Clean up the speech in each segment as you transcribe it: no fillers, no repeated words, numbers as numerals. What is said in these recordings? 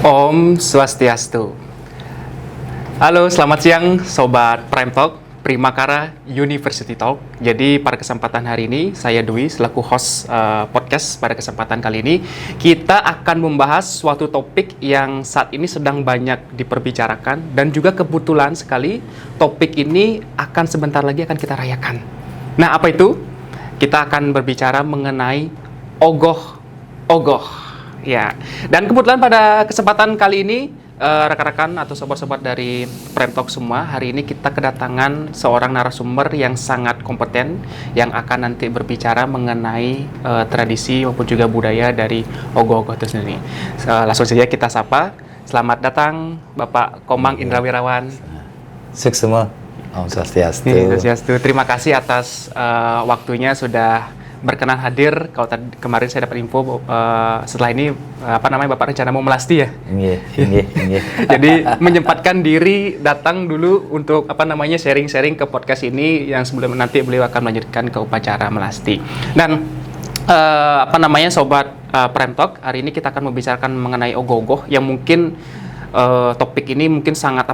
Om Swastiastu. Halo, selamat siang Sobat Prime Talk, Primakara University Talk. Jadi pada kesempatan hari ini, saya Dwi selaku host podcast pada kesempatan kali ini. Kita akan membahas suatu topik yang saat ini sedang banyak diperbicarakan. Dan juga kebetulan sekali, topik ini akan sebentar lagi akan kita rayakan. Nah, apa itu? Kita akan berbicara mengenai ogoh-ogoh. Ya, dan kebetulan pada kesempatan kali ini rekan-rekan atau sobat-sobat dari Prime Talk semua, hari ini kita kedatangan seorang narasumber yang sangat kompeten yang akan nanti berbicara mengenai tradisi maupun juga budaya dari ogoh-ogoh itu sendiri. Langsung saja kita sapa. Selamat datang Bapak Komang Indra Wirawan. Sukses semua. Om Swastiastu. Swastiastu. Terima kasih atas waktunya sudah berkenan hadir. Kalau kemarin saya dapat info setelah ini Bapak rencana mau melasti ya? Iya. Jadi menyempatkan diri datang dulu untuk sharing-sharing ke podcast ini yang sebelum nanti beliau akan melanjutkan ke upacara melasti. Dan Sobat Prime Talk, hari ini kita akan membicarakan mengenai ogoh-ogoh yang mungkin topik ini mungkin sangat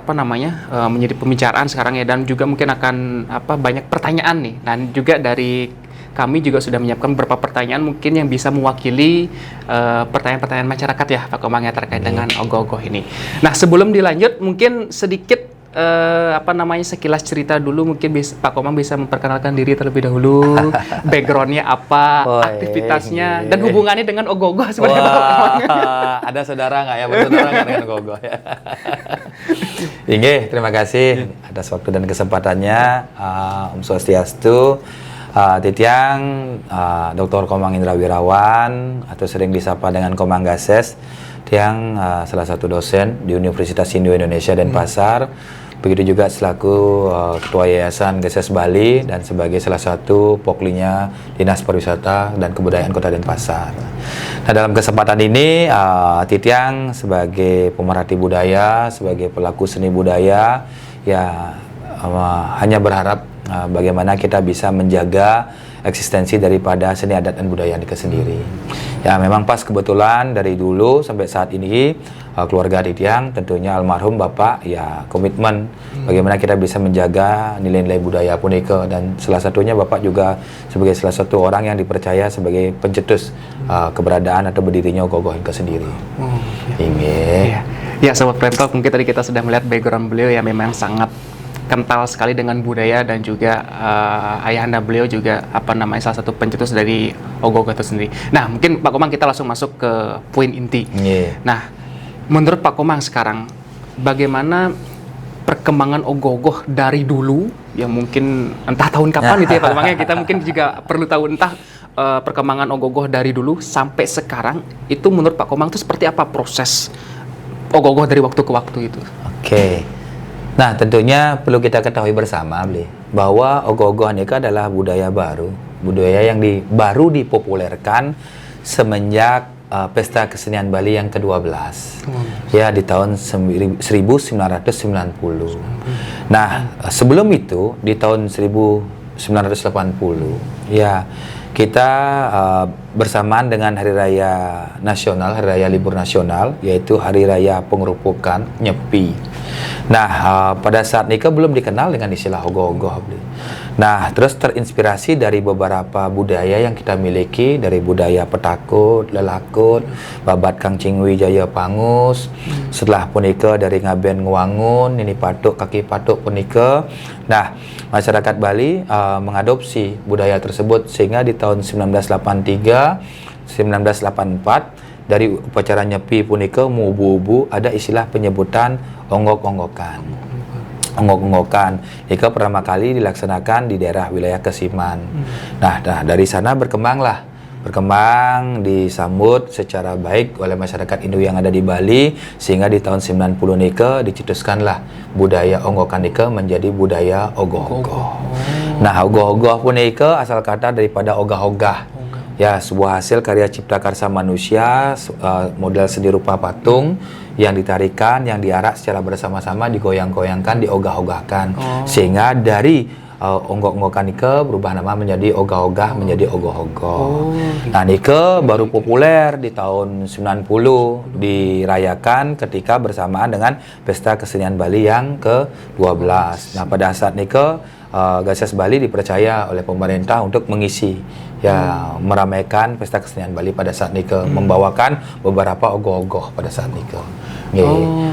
menjadi pembicaraan sekarang ya, dan juga mungkin akan banyak pertanyaan nih, dan juga dari kami juga sudah menyiapkan beberapa pertanyaan mungkin yang bisa mewakili pertanyaan-pertanyaan masyarakat ya Pak Komang ya, terkait dengan ogoh-ogoh ini. Nah, sebelum dilanjut mungkin sedikit sekilas cerita dulu, mungkin Pak Komang bisa memperkenalkan diri terlebih dahulu, backgroundnya apa, aktivitasnya, dan hubungannya dengan ogoh-ogoh sebenarnya Pak Komang. Ada saudara nggak ya, bersaudara nggak dengan ogoh-ogoh ya? Inge, terima kasih atas waktu dan kesempatannya. Om Swastiastu. Titiang, Dr. Komang Indra Wirawan, atau sering disapa dengan Komang Gases. Tiang salah satu dosen di Universitas Hindu Indonesia Denpasar. Begitu juga selaku Ketua Yayasan Gases Bali dan sebagai salah satu poklinya Dinas Pariwisata dan Kebudayaan Kota Denpasar. Nah, dalam kesempatan ini Titiang sebagai pemerhati budaya, sebagai pelaku seni budaya, ya hanya berharap bagaimana kita bisa menjaga eksistensi daripada seni adat dan budaya itu sendiri. Ya, memang pas kebetulan dari dulu sampai saat ini keluarga Titiang tentunya almarhum Bapak ya komitmen bagaimana kita bisa menjaga nilai-nilai budaya punika, dan salah satunya Bapak juga sebagai salah satu orang yang dipercaya sebagai pencetus keberadaan atau berdirinya ogoh-ogoh itu sendiri. Ini. Ya, Sobat Prime Talk, mungkin tadi kita sudah melihat background beliau yang memang sangat kental sekali dengan budaya, dan juga ayahanda beliau juga salah satu pencetus dari ogoh-ogoh itu sendiri. Nah, mungkin Pak Komang kita langsung masuk ke poin inti. Nah, menurut Pak Komang sekarang bagaimana perkembangan ogoh-ogoh dari dulu, yang mungkin entah tahun kapan gitu ya Pak Komang, kita mungkin juga perlu tahu entah perkembangan ogoh-ogoh dari dulu sampai sekarang itu menurut Pak Komang itu seperti apa proses ogoh-ogoh dari waktu ke waktu itu? Oke. Nah, tentunya perlu kita ketahui bersama bahwa ogoh-ogoh ini adalah budaya baru, budaya yang baru dipopulerkan semenjak Pesta Kesenian Bali yang ke-12. Ya, di tahun 1990. Nah, sebelum itu di tahun 1980 ya kita bersamaan dengan Hari Raya Nasional, Hari Raya Libur Nasional, yaitu Hari Raya Pengerupukan Nyepi. Nah, pada saat itu belum dikenal dengan istilah ogoh-ogoh. Nah, terus terinspirasi dari beberapa budaya yang kita miliki, dari budaya Petakut, Lelakut, Babat Kang Cingwi Jaya Pangus, setelah punika dari Ngaben Nguangun, Nini Patuk, Kaki Patuk punika. Nah, masyarakat Bali mengadopsi budaya tersebut sehingga di tahun 1983, 1984 dari upacara nyepi punika mubu-ubu ada istilah penyebutan onggok-onggokan. Onggok-onggokan itu pertama kali dilaksanakan di daerah wilayah Kesiman. Nah, dari sana berkembang, disambut secara baik oleh masyarakat Hindu yang ada di Bali, sehingga di tahun 90 nika dicetuskanlah budaya onggokan nika menjadi budaya ogoh-ogoh. Nah, ogoh-ogoh pun nika asal kata daripada ogah-ogah. Ya, sebuah hasil karya cipta karsa manusia, model seni rupa patung yang ditarikan, yang diarak secara bersama-sama, digoyang-goyangkan, diogah-ogahkan. Sehingga dari onggok-onggokan nike berubah nama menjadi ogah-ogah, menjadi ogoh-ogoh. Gitu. Nah, nike baru populer di tahun 90, dirayakan ketika bersamaan dengan Pesta Kesenian Bali yang ke-12. Nah, pada saat nike Gases Bali dipercaya oleh pemerintah untuk mengisi meramaikan Pesta Kesenian Bali pada saat nike, membawakan beberapa ogoh-ogoh pada saat nike.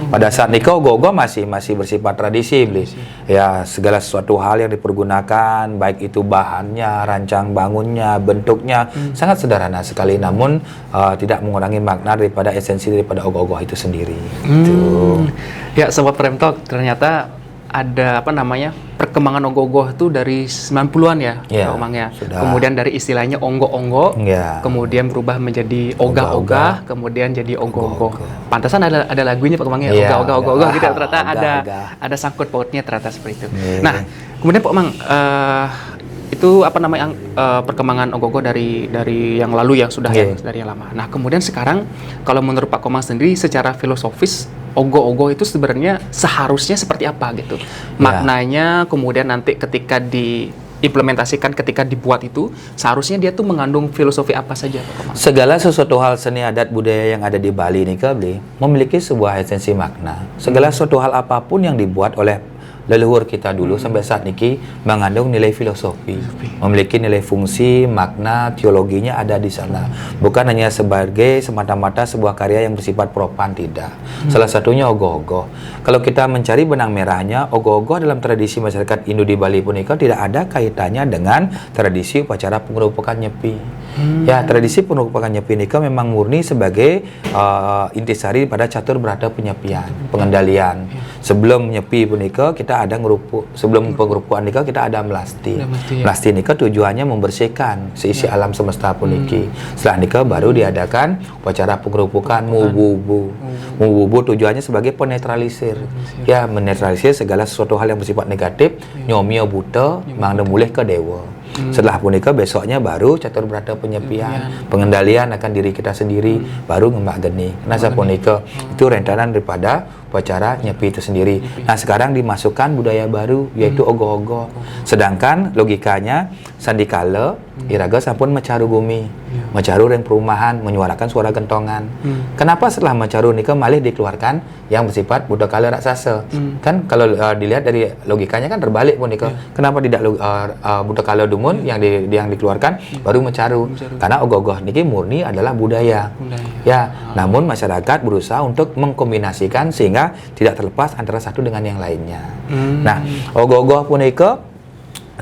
Pada saat nike ogoh-ogoh masih bersifat tradisi, Bli. Ya, segala sesuatu hal yang dipergunakan, baik itu bahannya, rancang bangunnya, bentuknya sangat sederhana sekali, namun tidak mengurangi makna daripada esensi daripada ogoh-ogoh itu sendiri. Gitu. Ya, Sobat Prem Talk, ternyata ada perkembangan ogoh-ogoh itu dari 90-an ya, Pak Komang ya. Sudah. Kemudian dari istilahnya onggo-onggo, kemudian berubah menjadi ogah-ogah, kemudian jadi ogoh-ogoh. Pantasan ada lagunya Pak Komang ya, ogah-ogah gitu ya, ternyata ada sangkut pautnya ternyata seperti itu. Nah, kemudian Pak Komang, itu perkembangan ogoh-ogoh dari yang lalu yang sudah dari yang lama. Nah, kemudian sekarang kalau menurut Pak Komang sendiri secara filosofis ogoh-ogoh itu sebenarnya seharusnya seperti apa gitu maknanya, kemudian nanti ketika diimplementasikan, ketika dibuat itu seharusnya dia tuh mengandung filosofi apa saja Pak Komang? Segala sesuatu hal seni adat budaya yang ada di Bali ini memiliki sebuah esensi makna. Segala sesuatu hal apapun yang dibuat oleh leluhur kita dulu sampai saat ini mengandung nilai filosofi, memiliki nilai fungsi, makna, teologinya ada di sana. Bukan hanya sebagai semata-mata sebuah karya yang bersifat propan, tidak. Salah satunya ogoh-ogoh. Kalau kita mencari benang merahnya, ogoh-ogoh dalam tradisi masyarakat Hindu di Bali pun tidak ada kaitannya dengan tradisi upacara pengerupukan nyepi. Ya, tradisi pengerupukan nyepi ini memang murni sebagai intisari pada catur berata penyepian, pengendalian. Sebelum nyepi pun kita ada ngerupuk, sebelum pengerupukan nikah kita ada melasti. Melasti nikah tujuannya membersihkan seisi alam semesta pun niki. Setelah nikah baru diadakan upacara pengerupukan mububu. Mububu tujuannya sebagai penetralisir. Ya, menetralisir segala sesuatu hal yang bersifat negatif, nyomio buta, mangda mulih ke dewa. Setelah punika besoknya baru catur berata penyepian, pengendalian akan diri kita sendiri, baru ngembak geni. Nasa punika itu rentetan daripada upacara nyepi itu sendiri. Nah, sekarang dimasukkan budaya baru yaitu ogoh-ogoh. Sedangkan logikanya sandikala iraga sampun mecaru bumi, mecaru ring perumahan, menyuarakan suara gentongan. Kenapa setelah mecaru nikah malih dikeluarkan yang bersifat budakala raksasa? Kan kalau dilihat dari logikanya kan terbalik pun nikah. Kenapa tidak budakala dumun yang dikeluarkan baru mecaru? Karena ogoh-ogoh niki murni adalah budaya. Ya, namun masyarakat berusaha untuk mengkombinasikan sehingga tidak terlepas antara satu dengan yang lainnya. Nah, ogoh-ogoh punika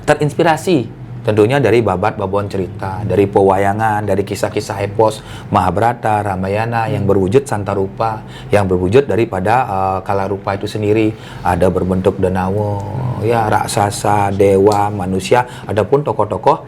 terinspirasi tentunya dari babat-babon cerita, dari pewayangan, dari kisah-kisah epos Mahabharata, Ramayana yang berwujud santarupa, yang berwujud daripada kalarupa itu sendiri. Ada berbentuk denawa, ya raksasa, dewa, manusia, adapun tokoh-tokoh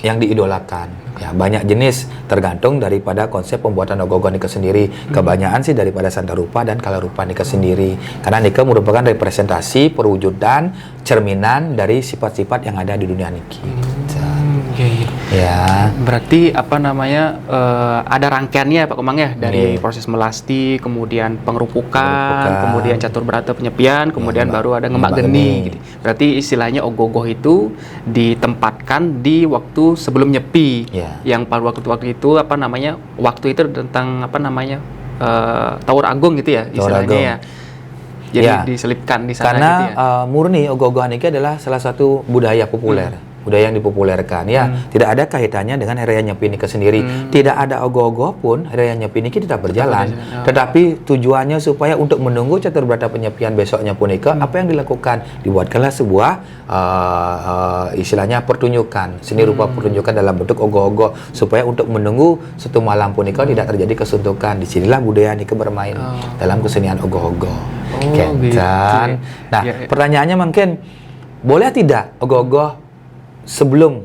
yang diidolakan. Ya, banyak jenis tergantung daripada konsep pembuatan ogoh-ogoh nikah sendiri. Kebanyakan sih daripada santarupa dan kalarupa nikah sendiri. Karena nikah merupakan representasi perwujudan cerminan dari sifat-sifat yang ada di dunia niki. Ya. Berarti ada rangkaiannya Pak Komang ya, dari proses melasti, kemudian pengerupukan, kemudian catur berata penyepian, kemudian baru ada ngembak geni gitu. Berarti istilahnya ogoh-ogoh itu ditempatkan di waktu sebelum nyepi. Yang pada waktu itu waktu itu tentang Tawur Agung gitu ya istilahnya ya. Jadi diselipkan di sana karena gitu ya. Murni ogoh-ogohan ini adalah salah satu budaya populer. Budaya yang dipopulerkan tidak ada kaitannya dengan Hari Raya Nyepi Nike sendiri. Tidak ada ogoh-ogoh pun Hari Raya Nyepi Nike tidak berjalan. Tetapi tujuannya supaya untuk menunggu catur berata penyepian besoknya punika apa yang dilakukan? Dibuatkanlah sebuah istilahnya pertunjukan, seni rupa pertunjukan dalam bentuk ogoh-ogoh supaya untuk menunggu satu malam punika tidak terjadi kesuntukan. Disinilah budaya nike bermain dalam kesenian ogoh-ogoh. Gitu. Nah, pertanyaannya mungkin boleh tidak ogoh-ogoh sebelum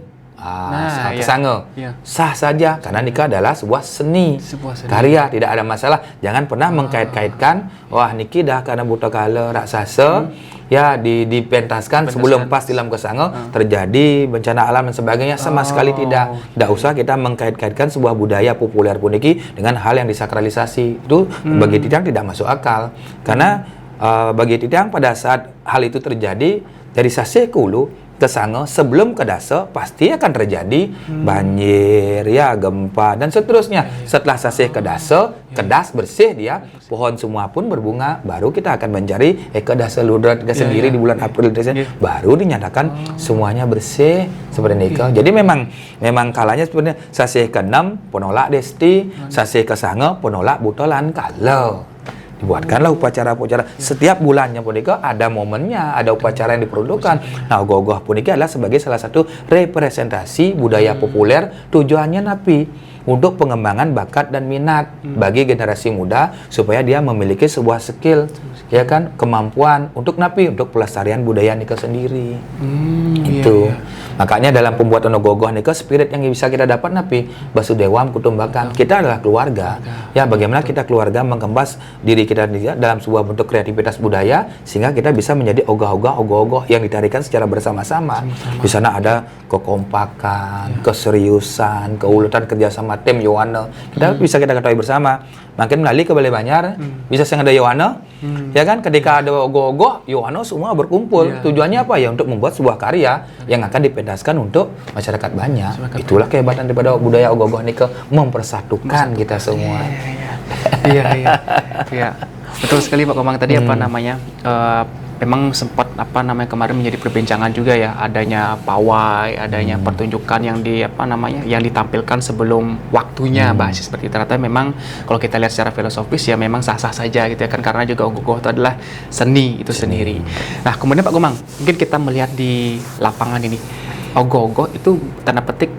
kesanga? Sah saja karena nikah adalah sebuah seni, karya, tidak ada masalah. Jangan pernah mengkait-kaitkan wah niki dah karena buta kala raksasa ya dipentaskan sebelum pas dalam kesanga terjadi bencana alam dan sebagainya. Sama sekali tidak usah kita mengkait-kaitkan sebuah budaya populer pun niki dengan hal yang disakralisasi. Itu bagi Tidang tidak masuk akal karena bagi Tidang pada saat hal itu terjadi dari sase kulu ke Sange sebelum ke Dasa pasti akan terjadi banjir, ya gempa dan seterusnya. Setelah selesai ke Dasa, kedas bersih dia, pohon semua pun berbunga, baru kita akan mencari ke Dasa Ludrat ke sendiri di bulan April Desember, baru dinyatakan semuanya bersih seperti itu. Jadi memang kalanya sebenarnya sasih ke-6 penolak desti, sasih ke Sange penolak butolan kalau dibuatkanlah upacara-upacara setiap bulannya punika ada momennya, ada upacara yang diperuntukkan. Nah, ogoh-ogoh punika adalah sebagai salah satu representasi budaya populer, tujuannya napi untuk pengembangan bakat dan minat bagi generasi muda supaya dia memiliki sebuah skill, ya kan, kemampuan untuk napi untuk pelestarian budaya nika sendiri. Itu. Makanya dalam pembuatan ogoh-ogoh nika spirit yang bisa kita dapat napi basudewam kutumbakan. Kita adalah keluarga. Ya, bagaimana kita keluarga mengemas diri kita dalam sebuah bentuk kreativitas budaya sehingga kita bisa menjadi ogoh-ogoh yang ditarikan secara bersama-sama. Di sana ada kekompakan, keseriusan, keuletan kerjasama tim Yohana. Kita ketahui bersama. Makin melalui ke Balai Banjar, bisa sing ada Yohana, ya kan? Ketika ada ogoh-ogoh, Yohana semua berkumpul. Tujuannya apa ya? Untuk membuat sebuah karya yang akan dipentaskan untuk masyarakat banyak. Itulah kehebatan daripada budaya ogoh-ogoh nika, mempersatukan kita semua. Iya. Betul sekali Pak Komang tadi memang sempat kemarin menjadi perbincangan juga ya, adanya pawai, adanya pertunjukan yang yang ditampilkan sebelum waktunya, bahasa seperti itu. Ternyata memang kalau kita lihat secara filosofis ya memang sah-sah saja gitu ya kan, karena juga ogoh-ogoh itu adalah seni itu sendiri. Nah, kemudian Pak Komang, mungkin kita melihat di lapangan ini ogoh-ogoh itu tanda petik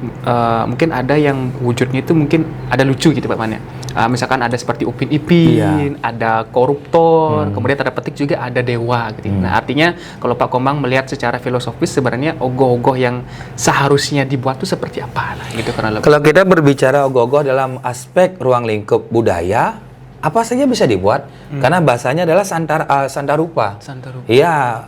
mungkin ada yang wujudnya itu mungkin ada lucu gitu Pak Man ya. Misalkan ada seperti Upin Ipin, ada koruptor, kemudian tanda petik juga ada dewa gitu. Nah, artinya kalau Pak Komang melihat secara filosofis sebenarnya ogoh-ogoh yang seharusnya dibuat itu seperti apa gitu karena kalau kita berbicara ogoh-ogoh dalam aspek ruang lingkup budaya, apa saja bisa dibuat karena bahasanya adalah sandarupa. Iya,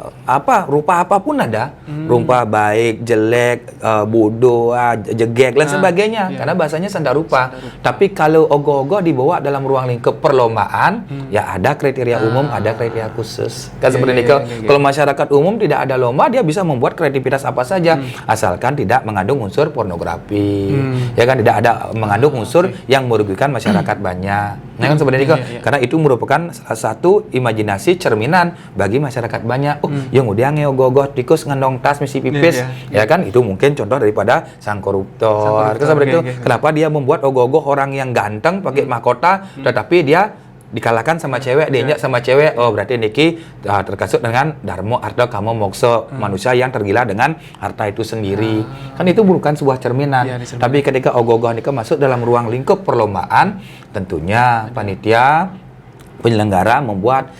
rupa apapun ada. Rupa baik, jelek, bodoh, jegek dan sebagainya. Karena bahasanya sandarupa. Tapi kalau ogoh-ogoh dibawa dalam ruang lingkup perlombaan, ya ada kriteria umum, ada kriteria khusus. Kan seperti ini. Kalau masyarakat umum tidak ada lomba, dia bisa membuat kreativitas apa saja asalkan tidak mengandung unsur pornografi. Ya kan, tidak ada mengandung unsur yang merugikan masyarakat banyak. Nah, kan seperti ini. Karena itu merupakan salah satu imajinasi cerminan bagi masyarakat banyak. Yang udah ngeogoh-ogoh tikus ngendong tas misi pipis, ya kan, itu mungkin contoh daripada sang koruptor. Itu seperti itu. Kenapa dia membuat ogoh-ogoh orang yang ganteng pakai mahkota, tetapi dia dikalahkan sama cewek, diinjak sama cewek. Oh, berarti niki terkasut dengan darmo arta kamo mokso, manusia yang tergila dengan harta itu sendiri. Kan itu bukan sebuah cerminan. Tapi ketika ogoh-ogoh niki masuk dalam ruang lingkup perlombaan, tentunya panitia penyelenggara membuat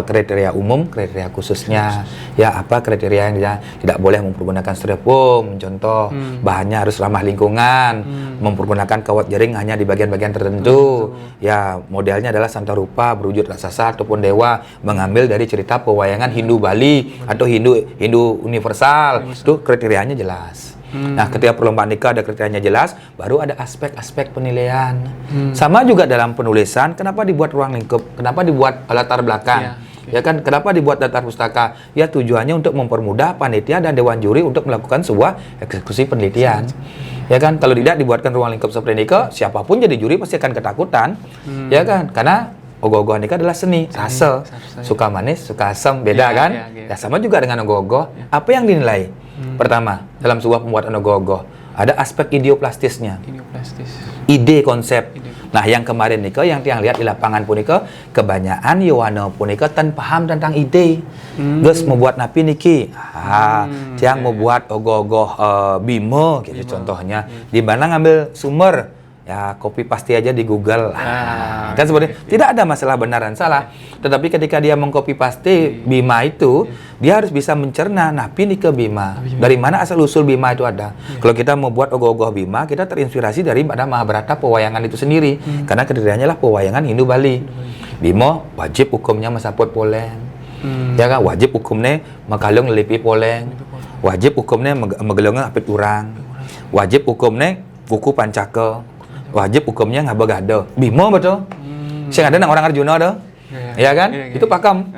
kriteria umum, kriteria khususnya. Ya, apa kriteria yang tidak boleh mempergunakan styrofoam, contoh bahannya harus ramah lingkungan, mempergunakan kawat jaring hanya di bagian-bagian tertentu. Ya, modelnya adalah sandarupa berwujud raksasa ataupun dewa, mengambil dari cerita pewayangan Hindu Bali atau Hindu universal. Itu kriterianya jelas. Nah, ketika perlombaan nikah ada kriterianya jelas, baru ada aspek-aspek penilaian. Sama juga dalam penulisan, kenapa dibuat ruang lingkup? Kenapa dibuat latar belakang? Ya kan, kenapa dibuat daftar pustaka? Ya, tujuannya untuk mempermudah panitia dan dewan juri untuk melakukan sebuah eksekusi penelitian. Ya kan, kalau tidak dibuatkan ruang lingkup seperti ini, siapapun jadi juri pasti akan ketakutan. Ya kan, karena ogoh-ogoh nikah adalah seni, rasa. Suka manis, suka asam, beda kan? Ya, sama juga dengan ogoh-ogoh. Apa yang dinilai? Pertama, dalam sebuah pembuatan ogoh-ogoh, ada aspek ideoplastisnya. Ide, konsep. Nah, yang kemarin nika yang lihat di lapangan punika, kebanyakan Yohana punika paham tentang ide. Terus membuat napi niki. Yang membuat ogoh-ogoh Bimo gitu contohnya. Di mana ngambil sumber? Ya, copy paste aja di Google. Kan sebenarnya tidak ada masalah benar dan salah. Tetapi ketika dia mengcopy paste Bima itu, dia harus bisa mencerna napi nih ke Bima. Dari mana asal usul Bima itu ada? Kalau kita membuat ogoh-ogoh Bima, kita terinspirasi dari pada Mahabharata pewayangan itu sendiri. Karena kriterianya lah pewayangan Hindu Bali. Bimo wajib hukumnya mesaput poleng. Ya kan, wajib hukumnya makalung lelipi poleng. Wajib hukumnya megelongan apit urang. Wajib hukumnya buku pancaka. Wajib hukumnya ngabagado. Bimo betul. Sing ada nang orang Arjuna tuh. Ya kan? Itu pakem.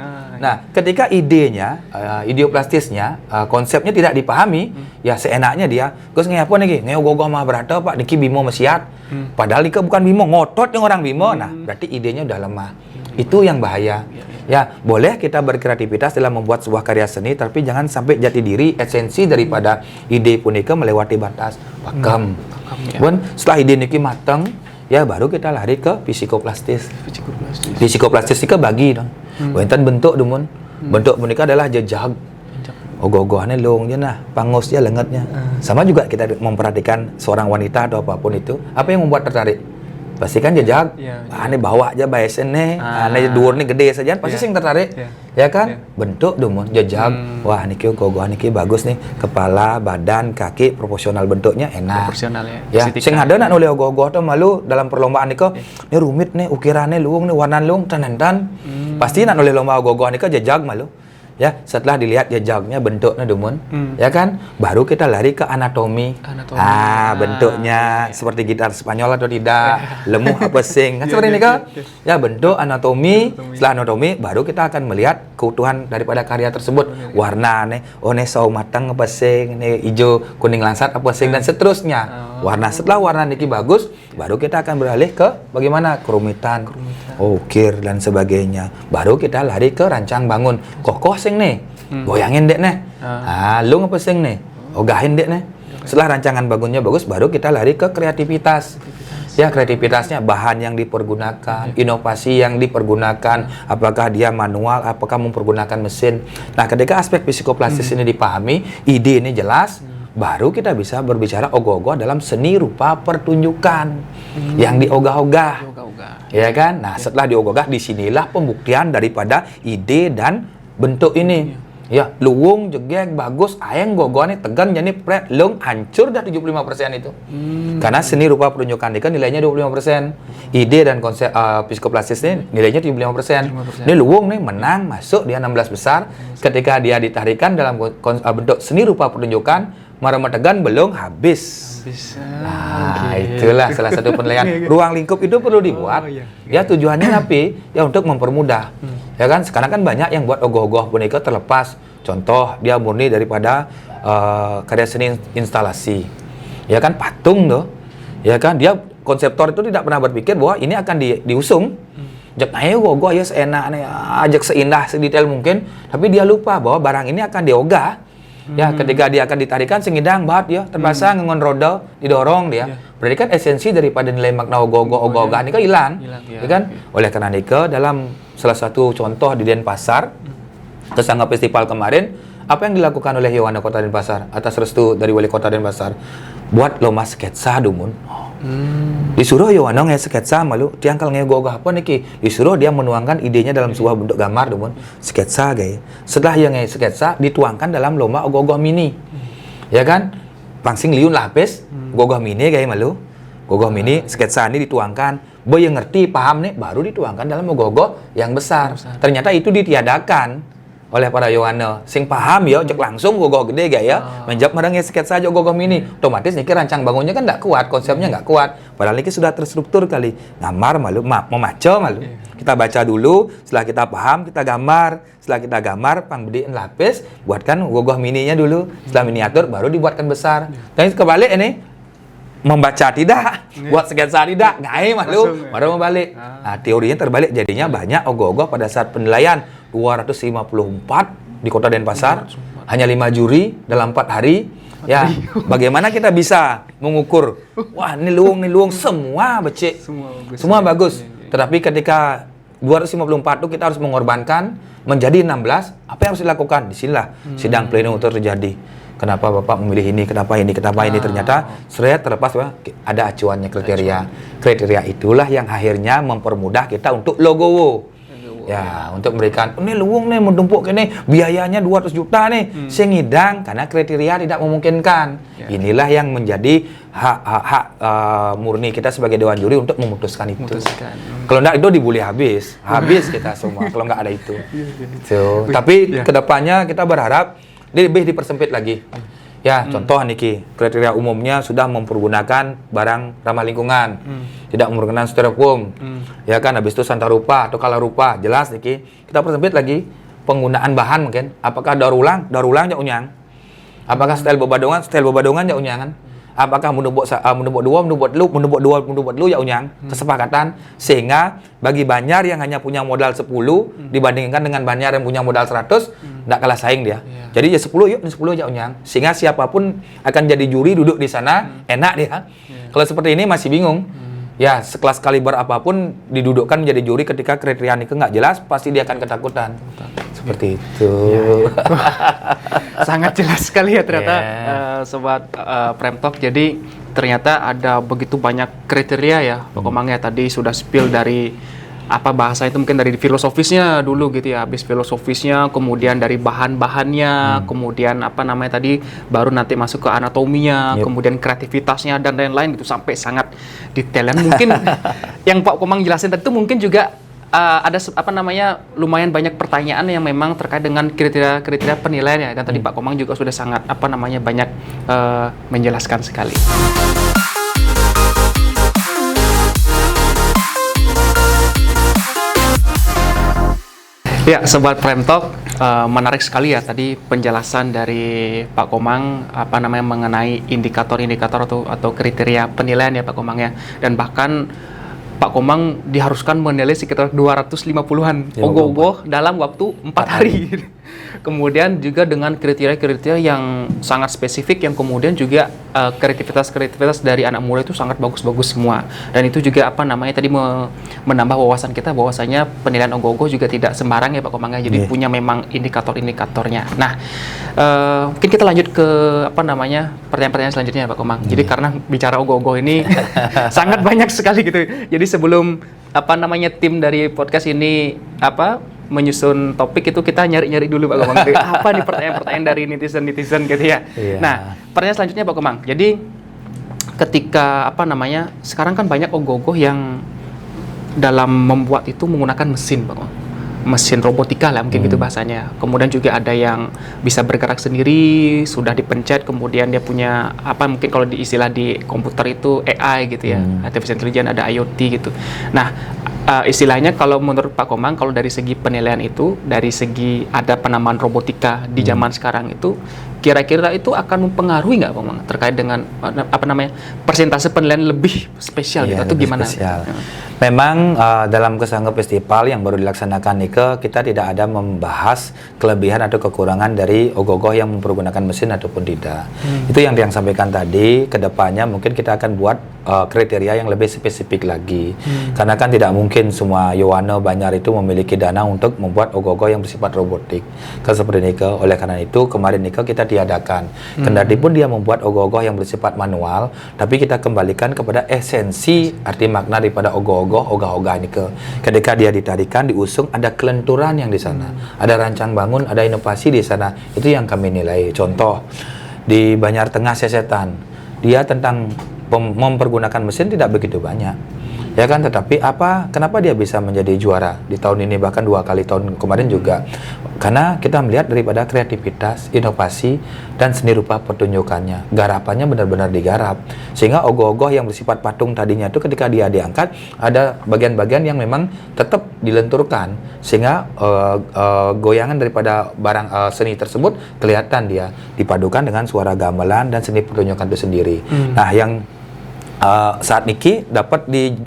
Nah, ketika idenya, ideoplastisnya, konsepnya tidak dipahami, ya seenaknya dia, Gus ngey apa nih? Ngey ogoh-ogoh mah berata Pak, niki Bimo mesiat. Padahal niki bukan Bimo, ngotot yang orang Bimo. Nah, berarti idenya udah lemah. Itu yang bahaya. Ya, boleh kita berkreativitas dalam membuat sebuah karya seni, tapi jangan sampai jati diri, esensi daripada ide punika melewati batas. Pakem. Pun setelah ide niki mateng, ya baru kita lari ke psikoplastis. Psikoplastis itu bagi dong. Wonten bentuk dumun. Bentuk punika adalah jejak. Ogoh-ogohannya longnya nah, pangusnya lengetnya. Sama juga kita memperhatikan seorang wanita atau apapun itu, apa yang membuat tertarik? Pasti kan jejak, ini bawa aja baisen nih, ini dur nih gede saja, pasti sing tertarik, ya kan? Bentuk dumun, jejak, wah niki gogoh niki bagus nih, kepala, badan, kaki, proporsional bentuknya enak. Proporsional ya. Sing ada nak nulis gogoh tuh malu dalam perlombaan niko, ini rumit nih, ukirannya luung nih, warna luung, tan. Pasti nak nulis lomba gogoh niko jejak malu. Ya, setelah dilihat jejaknya, bentuknya dumun, ya kan, baru kita lari ke anatomi. Bentuknya seperti gitar Spanyol atau tidak, lemah apa sing, kan seperti ini kan? Ya, bentuk anatomi. Setelah anatomi, baru kita akan melihat keutuhan daripada karya tersebut. Warna nih, oh nih sawo matang apa sing, nih hijau kuning langsat apa sing, dan seterusnya. Warna, setelah warna niki bagus, baru kita akan beralih ke bagaimana kerumitan, ukir dan sebagainya. Baru kita lari ke rancang bangun. Kokoh sing nih, goyangin dek nih. Lung apa sing nih, ogahin dek nih. Setelah rancangan bangunnya bagus, baru kita lari ke kreativitas. Ya, kreativitasnya bahan yang dipergunakan, inovasi yang dipergunakan, apakah dia manual, apakah mempergunakan mesin. Nah, ketika aspek psikoplastis ini dipahami, ide ini jelas, baru kita bisa berbicara ogoh-ogoh dalam seni rupa pertunjukan yang diogah-ogah, ya kan? Nah, setelah diogah-ogah, disinilah pembuktian daripada ide dan bentuk ini. Ya, luwung, jegek, bagus, ayang gogoh nih, tegan, jadi pret, lung, hancur dah 75% itu. Karena seni rupa pertunjukan ini kan nilainya 25%. Ide dan konsep psikoplastis ini nilainya 75%. Ini luwung nih, menang, masuk, dia 16 besar. Ketika dia ditarikan dalam bentuk seni rupa pertunjukan, Maramategan belum habis. Nah, itulah salah satu penilaian. Ruang lingkup itu perlu dibuat. Ya, tujuannya tapi ya untuk mempermudah. Ya kan, sekarang kan banyak yang buat ogoh-ogoh boneka terlepas. Contoh, dia murni daripada karya seni instalasi. Ya kan, patung tuh. Ya kan, dia konseptor itu tidak pernah berpikir bahwa ini akan diusung. Jak ayo gogoh ya seenak nih, ajak seindah, sedetail mungkin, tapi dia lupa bahwa barang ini akan diogah. Ya, ketika dia akan ditarikan sengidang banget ya, terpasang ngon roda, didorong dia. Berarti kan esensi daripada nilai makna ogoh-ogoh ini kan hilang. Ya kan? Oleh karena itu dalam salah satu contoh di Denpasar, kesangga festival kemarin, apa yang dilakukan oleh Yohana Kota Denpasar atas restu dari Wali Kota Denpasar? Buat lomba sketsa dumun. Disuruh Yohana nge sketsa malu, tiangkal nge gogoh apa niki? Disuruh dia menuangkan idenya dalam sebuah bentuk gambar dumun, sketsa gaya. Setelah yang nge sketsa dituangkan dalam lomba ogoh-ogoh mini. Ya kan? Pangsing liun lapis, gogoh mini gaya malu. Gogoh mini sketsa ini dituangkan. Boy yang ngerti, paham nih, baru dituangkan dalam ogoh-ogoh yang besar. Ternyata itu ditiadakan oleh para Yohana. Sing paham ya, cek langsung gogoh gede gak ya, menjawab merengnya sketsa aja gogoh mini. Otomatis niki rancang bangunnya kan nggak kuat, konsepnya nggak kuat. Padahal niki sudah terstruktur kali. Ngamar malu, memaco malu. Kita baca dulu, setelah kita paham, kita gambar. Setelah kita gambar, pangbediin lapis, buatkan gogoh mininya dulu. Setelah miniatur, baru dibuatkan besar. Dan kebalik ini, membaca tidak, buat sketsa tidak, ngai malu, baru membalik. Nah, teorinya terbalik, jadinya banyak ogoh-ogoh pada saat penilaian 254 di Kota Denpasar, hanya 5 juri dalam 4 hari. Ya, bagaimana kita bisa mengukur? Wah, ini luung, semua becek, semua bagus. Tetapi ketika 254 itu kita harus mengorbankan menjadi 16, apa yang harus dilakukan? Disinilah sidang pleno itu terjadi. Kenapa Bapak memilih ini, kenapa ini, ternyata seret terlepas bahwa ada acuannya kriteria itulah yang akhirnya mempermudah kita untuk logowo. Ya, untuk memberikan ini luwung nih mendumpuk ini biayanya 200 juta nih, sengidang karena kriteria tidak memungkinkan. Inilah yang menjadi hak murni kita sebagai dewan juri untuk memutuskan itu. Kalau enggak itu dibully habis kita semua kalau enggak ada itu. Tapi kedepannya kita berharap lebih dipersempit lagi. Ya, contoh niki, kriteria umumnya sudah mempergunakan barang ramah lingkungan, tidak mempergunakan styrofoam, ya kan, habis itu santa rupa atau kala rupa, jelas niki. Kita persempit lagi, penggunaan bahan mungkin. Apakah daur ulang jak unyang. Apakah style bebadongan jak unyangan. Apakah menubuk dua ya unyang kesepakatan, sehingga bagi Banjar yang hanya punya modal 10 dibandingkan dengan Banjar yang punya modal 100 tidak kalah saing dia. Jadi ya 10 ya unyang, sehingga siapapun akan jadi juri duduk di sana enak dia. Kalau seperti ini masih bingung. Ya, sekelas kaliber apapun didudukkan menjadi juri ketika kriteria Nike nggak jelas, pasti dia akan ketakutan. Seperti itu. Sangat jelas sekali ya ternyata sobat Prime Talk. Jadi ternyata ada begitu banyak kriteria ya Pak Komang ya. Tadi sudah spill dari apa bahasa itu, mungkin dari filosofisnya dulu gitu ya, habis filosofisnya, kemudian dari bahan-bahannya, kemudian apa namanya tadi, baru nanti masuk ke anatominya, kemudian kreativitasnya dan lain-lain gitu, sampai sangat detail. Dan mungkin yang Pak Komang jelasin tadi itu mungkin juga ada apa namanya lumayan banyak pertanyaan yang memang terkait dengan kriteria penilaian ya, dan tadi Pak Komang juga sudah sangat apa namanya banyak menjelaskan sekali. Ya, Sobat Prime Talk, menarik sekali ya tadi penjelasan dari Pak Komang apa namanya mengenai indikator-indikator atau kriteria penilaian ya Pak Komang ya. Dan bahkan Pak Komang diharuskan menilai sekitar 250-an ogoh-ogoh dalam waktu 4 hari. Kemudian juga dengan kriteria-kriteria yang sangat spesifik, yang kemudian juga kreativitas dari anak muda itu sangat bagus-bagus semua. Dan itu juga apa namanya tadi menambah wawasan kita bahwasanya penilaian ogoh-ogoh juga tidak sembarang ya Pak Komang ya. Jadi punya memang indikator-indikatornya. Nah, mungkin kita lanjut ke apa namanya pertanyaan-pertanyaan selanjutnya Pak Komang. Jadi karena bicara ogoh-ogoh ini sangat banyak sekali gitu. Jadi sebelum apa namanya tim dari podcast ini menyusun topik itu, kita nyari-nyari dulu Pak Komang. Apa nih pertanyaan-pertanyaan dari netizen gitu ya. Nah, pertanyaan selanjutnya Pak Komang. Jadi ketika apa namanya sekarang kan banyak ogoh-ogoh yang dalam membuat itu menggunakan mesin Pak Komang. Mesin robotika lah mungkin gitu bahasanya. Kemudian juga ada yang bisa bergerak sendiri, sudah dipencet, kemudian dia punya apa mungkin kalau di istilah di komputer itu AI gitu ya, artificial intelligence, ada IoT gitu. Nah, istilahnya kalau menurut Pak Komang, kalau dari segi penilaian itu, dari segi ada penamaan robotika di zaman sekarang itu, kira-kira itu akan mempengaruhi nggak Pak Komang terkait dengan apa namanya persentase penilaian lebih spesial gitu atau gimana? Spesial. Memang dalam Kesangga Festival yang baru dilaksanakan Nike, kita tidak ada membahas kelebihan atau kekurangan dari ogoh-ogoh yang mempergunakan mesin ataupun tidak. Itu yang sampaikan tadi. Kedepannya mungkin kita akan buat kriteria yang lebih spesifik lagi. Karena kan tidak mungkin semua Yowana Banjar itu memiliki dana untuk membuat ogoh-ogoh yang bersifat robotik. Seperti Nike. Oleh karena itu kemarin Nike kita tiadakan. Kendati pun dia membuat ogoh-ogoh yang bersifat manual, tapi kita kembalikan kepada esensi arti makna daripada ogoh-ogoh ogah-ogah Nike. Ketika dia ditarikan, diusung, ada kelenturan yang di sana, ada rancang bangun, ada inovasi di sana. Itu yang kami nilai. Contoh di Banjar Tengah Sesetan, dia tentang mempergunakan mesin tidak begitu banyak, ya kan, tetapi kenapa dia bisa menjadi juara di tahun ini, bahkan 2 kali tahun kemarin juga, karena kita melihat daripada kreativitas, inovasi, dan seni rupa pertunjukannya. Garapannya benar-benar digarap, sehingga ogoh-ogoh yang bersifat patung tadinya itu ketika dia diangkat, ada bagian-bagian yang memang tetap dilenturkan, sehingga goyangan daripada barang seni tersebut kelihatan dia dipadukan dengan suara gamelan dan seni pertunjukan itu sendiri. Nah, yang saat Niki dapat di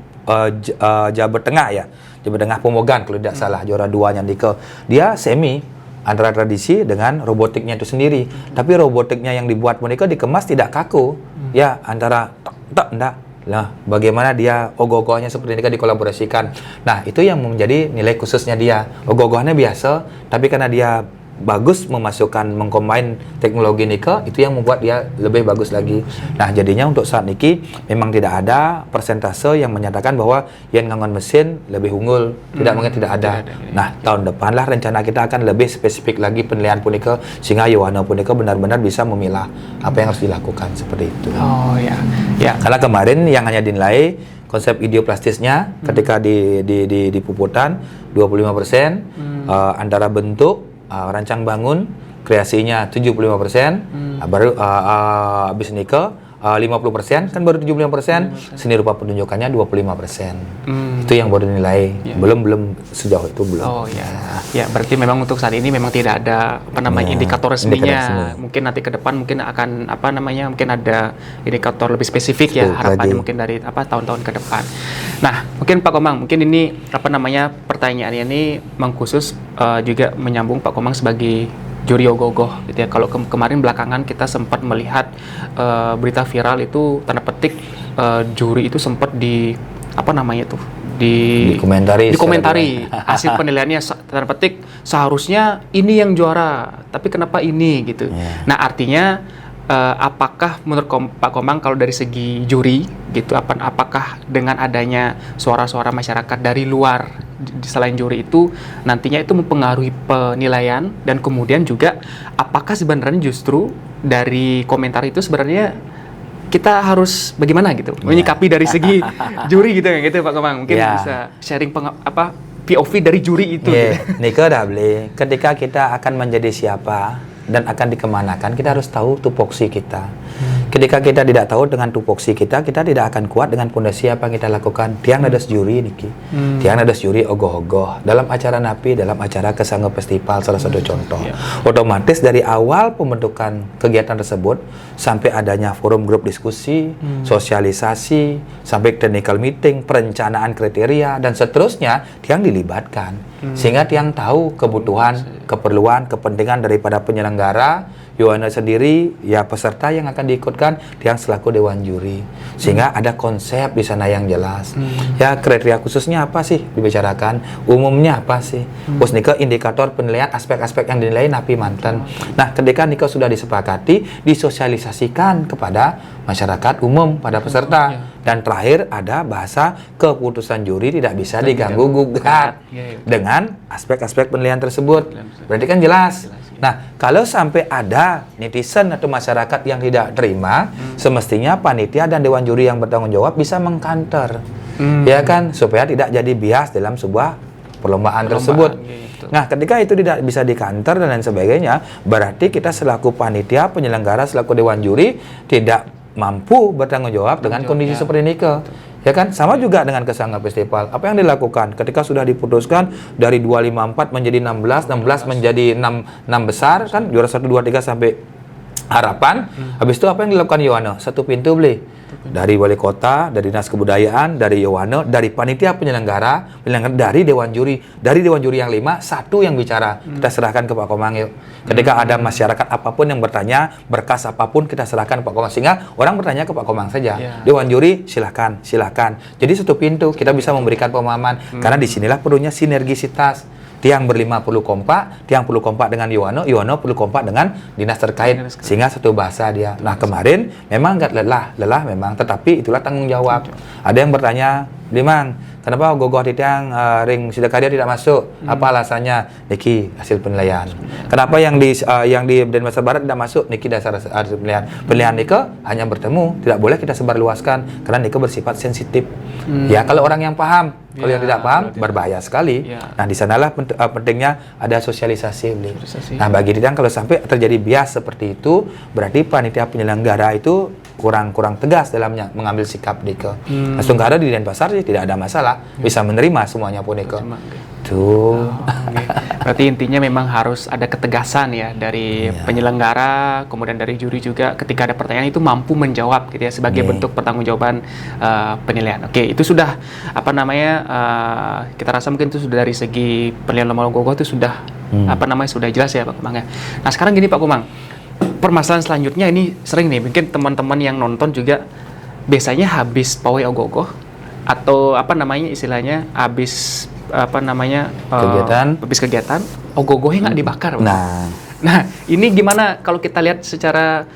Jawa Tengah ya, Jawa Tengah Pomogan kalau tidak salah, juara 2-nya Nike. Dia semi antara tradisi dengan robotiknya itu sendiri. Tapi robotiknya yang dibuat Nike dikemas tidak kaku. Ya, antara enggak. Nah, bagaimana dia ogoh-ogohnya seperti ini dikolaborasikan. Nah, itu yang menjadi nilai khususnya dia. Ogoh-ogohnya biasa, tapi karena dia bagus memasukkan, mengcombine teknologi Nike, itu yang membuat dia lebih bagus lagi. Nah, jadinya untuk saat Nike memang tidak ada persentase yang menyatakan bahwa yang ngangon mesin lebih unggul. Tidak ada. Nah, tahun depan lah rencana kita akan lebih spesifik lagi penilaian Nike, sehingga Yowana Nike benar-benar bisa memilah apa yang harus dilakukan seperti itu. Oh ya. Karena kemarin yang hanya dinilai konsep ideoplastisnya ketika di Puputan 25%, antara bentuk, rancang bangun, kreasinya 75%, baru habis Nike 50% kan baru 75%, seni rupa penunjukannya 25%. Itu yang baru dinilai. Ya. Belum sejauh itu belum. Oh ya. Ya, berarti memang untuk saat ini memang tidak ada apa namanya Ya, indikator resminya. indikator resmi. Mungkin nanti ke depan mungkin akan apa namanya mungkin ada indikator lebih spesifik ya Betul, harapannya lagi. mungkin dari apa tahun-tahun ke depan. Nah, mungkin Pak Komang, mungkin ini apa namanya pertanyaannya ini mengkhusus juga menyambung Pak Komang sebagai juri ogoh-ogoh gitu ya. Kalau kemarin belakangan kita sempat melihat berita viral itu tanda petik juri itu sempat di apa namanya tuh dikomentari hasil penilaiannya tanda petik seharusnya ini yang juara tapi kenapa ini gitu. Nah artinya apakah menurut Pak Komang kalau dari segi juri gitu apakah dengan adanya suara-suara masyarakat dari luar selain juri itu nantinya itu mempengaruhi penilaian dan kemudian juga apakah sebenarnya justru dari komentar itu sebenarnya kita harus bagaimana gitu menyikapi dari segi juri gitu ya gitu Pak Komang mungkin bisa sharing POV dari juri itu gitu. Niko Dable, ketika kita akan menjadi siapa dan akan dikemanakan, kita harus tahu tupoksi kita. Ketika kita tidak tahu dengan tupoksi kita tidak akan kuat dengan pondasi apa yang kita lakukan. Tiang nadas juri niki, tiang nadas juri ogoh-ogoh dalam acara napi, dalam acara Kesangga Festival salah satu contoh. Otomatis dari awal pembentukan kegiatan tersebut sampai adanya forum grup diskusi, sosialisasi, sampai technical meeting, perencanaan kriteria dan seterusnya, tiang dilibatkan sehingga tiang tahu kebutuhan, keperluan, kepentingan daripada penyelenggara Yohana sendiri, ya peserta yang akan diikutkan, tiang selaku dewan juri, sehingga ada konsep di sana yang jelas. Ya kriteria khususnya apa sih dibicarakan, umumnya apa sih, terus nika indikator penilaian aspek-aspek yang dinilai napi mantan. Nah ketika nika sudah disepakati, disosialisasikan kepada masyarakat umum pada peserta, dan terakhir ada bahasa keputusan juri tidak bisa diganggu gugat dengan aspek-aspek penilaian tersebut. Berarti kan jelas. Nah, kalau sampai ada netizen atau masyarakat yang tidak terima, semestinya panitia dan dewan juri yang bertanggung jawab bisa mengkanter, ya kan, supaya tidak jadi bias dalam sebuah perlombaan tersebut. Gitu. Nah, ketika itu tidak bisa dikanter dan lain sebagainya, berarti kita selaku panitia, penyelenggara, selaku dewan juri tidak mampu bertanggung jawab dengan kondisi seperti ini ya kan, sama juga dengan Kesangga Festival. Apa yang dilakukan ketika sudah diputuskan dari 254 menjadi 16 menjadi 6 besar kan, juara 1 2 3 sampai harapan. Habis itu apa yang dilakukan Yohana? Satu pintu beli. Dari wali kota, dari dinas kebudayaan, dari Yohana, dari panitia penyelenggara, dari dewan juri. Dari dewan juri yang 5, satu yang bicara. Kita serahkan ke Pak Komang yuk. Ketika ada masyarakat apapun yang bertanya, berkas apapun kita serahkan ke Pak Komang. Sehingga orang bertanya ke Pak Komang saja. Dewan juri silahkan. Jadi satu pintu kita bisa memberikan pemahaman. Karena disinilah perlunya sinergisitas. Tiang berlima perlu kompak, tiang perlu kompak dengan Yohana perlu kompak dengan dinas terkait, sehingga satu bahasa dia. Nah kemarin memang agak lelah memang, tetapi itulah tanggung jawab. Ada yang bertanya, Limang, kenapa gogoh di tiang ring Sidakaria tidak masuk? Apa alasannya? Niki hasil penilaian. Kenapa yang di Denpasar Barat tidak masuk? Niki dasar hasil penilaian. Penilaian Nike hanya bertemu, tidak boleh kita sebarluaskan karena Nike bersifat sensitif. Ya kalau orang yang paham. Kalau yang tidak paham, berbahaya sekali. Nah, di sanalah pentingnya ada sosialisasi. Nah, bagi Didang kalau sampai terjadi bias seperti itu, berarti panitia penyelenggara itu kurang tegas dalam mengambil sikap Dike. Nah, sementara di Denpasar sih tidak ada masalah, bisa menerima semuanya pun Dike. Tuh. Berarti intinya memang harus ada ketegasan ya dari penyelenggara, kemudian dari juri juga ketika ada pertanyaan itu mampu menjawab gitu ya sebagai bentuk pertanggungjawaban penilaian. Oke, itu sudah apa namanya kita rasa mungkin itu sudah dari segi penilaian lomba ogoh-ogoh itu sudah sudah jelas ya Pak Komang ya. Nah, sekarang gini Pak Komang. Permasalahan selanjutnya ini sering nih mungkin teman-teman yang nonton juga biasanya habis pawai ogoh-ogoh atau istilahnya habis kegiatan ogoh-ogohnya nggak dibakar. Nah ini gimana kalau kita lihat secara